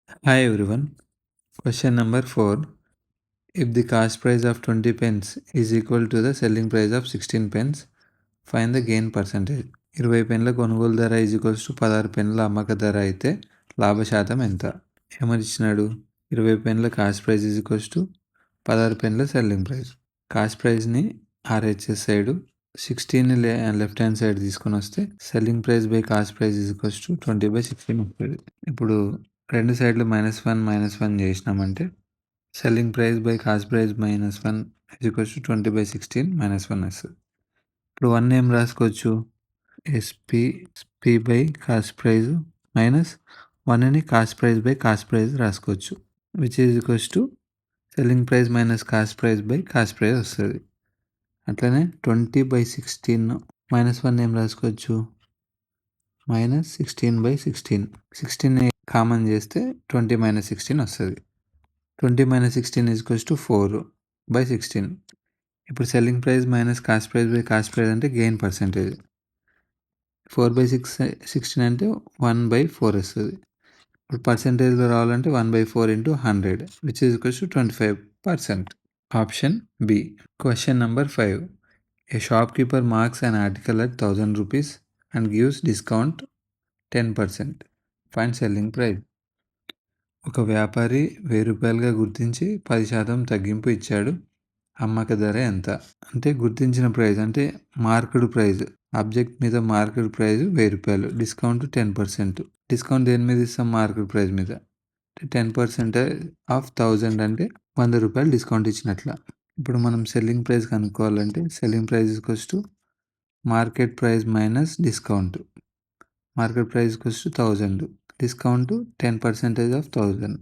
Hi everyone. Question number 4. If the cost price of 20 pence is equal to the selling price of 16 pence, find the gain percentage. 20 పెన్ల కొనుగోలు ధర is equals to 16 పెన్ల అమ్మక ధర అయితే లాభ శాతం ఎంత? ఏమనిచ్చినాడు? 20 పెన్ల cost price is equals to 16 పెన్ల సెల్లింగ్ ప్రైస్. కాస్ట్ ప్రైస్ని RHS side 16 left hand side తీసుకొని వస్తే selling price by cost price is equals to 20/16 వస్తుంది. ఇప్పుడు రెండు సైడ్లు -1 చేసినామంటే selling price by cost price -1 is equals to 20/16 -1 వస్తుంది. ఇప్పుడు 1 ఏం రాసుకోవచ్చు? SP by cost price minus 1ని cost price by cost price రాసుకోవచ్చు, which is equals to selling price minus cost price by cost price వస్తుంది. అట్లనే 20/16 -1 ఏం రాసుకోవచ్చు? -16/16. 16 కామన్ చేస్తే 20-16 వస్తుంది. 20-16 ఈజ్ ఈక్వల్స్ టు 4/16. ఇప్పుడు selling price minus cost price by cost price అంటే గెయిన్ పర్సెంటేజ్. 4/16 అంటే 1/4 వస్తుంది. ఇప్పుడు పర్సెంటేజ్లో రావాలంటే 1/4 × 100 which is equals to 25%. Option B. Question number 5. A shopkeeper marks an article at 1000 rupees and gives discount 10%. Find selling price. ఒక వ్యాపారి 1000 రూపాయలుగా గుర్తించి 10% తగ్గింపు ఇచ్చాడు. అమ్మక ధర ఎంత? అంటే గుర్తించిన ప్రైస్ అంటే మార్కెడ్ ప్రైస్, ఆబ్జెక్ట్ మీద మార్కెడ్ ప్రైస్ 1000 రూపాయలు, డిస్కౌంట్ 10%. డిస్కౌంట్ దేని మీద ఇస్తాం? మార్కెట్ ప్రైస్ మీద. 10% ఆఫ్ 1000 అంటే 100 రూపాయలు డిస్కౌంట్ ఇచ్చినట్ల. ఇప్పుడు మనం సెల్లింగ్ ప్రైస్ కనుక్కోవాలంటే selling price equals to market price minus discount. Market price equals to 1000, discount 10% of 1000,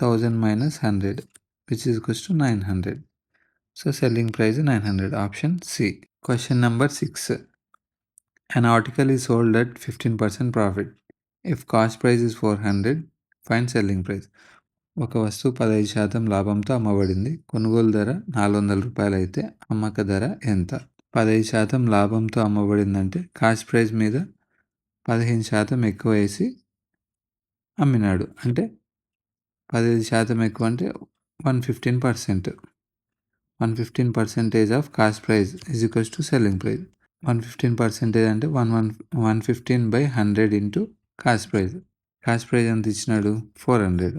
1000 minus 100 which is equals to 900. So selling price is 900. Option C. Question number 6. An article is sold at 15% profit. If cost price is 400, find selling price. ఒక వస్తువు 15% లాభంతో అమ్మబడింది. కొనుగోలు ధర 400 రూపాయలు అయితే అమ్మక ధర ఎంత? 15% లాభంతో అమ్మబడిందంటే కాస్ట్ ప్రైస్ మీద 15% ఎక్కువ వేసి అమ్మినాడు. అంటే 15% ఎక్కువ అంటే 115%. 115% of cost price is equals to selling price. 115% అంటే 115/100 into cost price. Cost price ఎంత ఇచ్చినాడు? 400.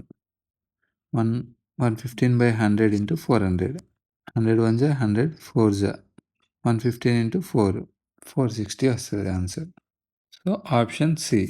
115/100 ఇంటూ 400. 100 1 జా 100 4 జా 115 ఇంటూ 4 460 వస్తుంది ఆన్సర్. So option C.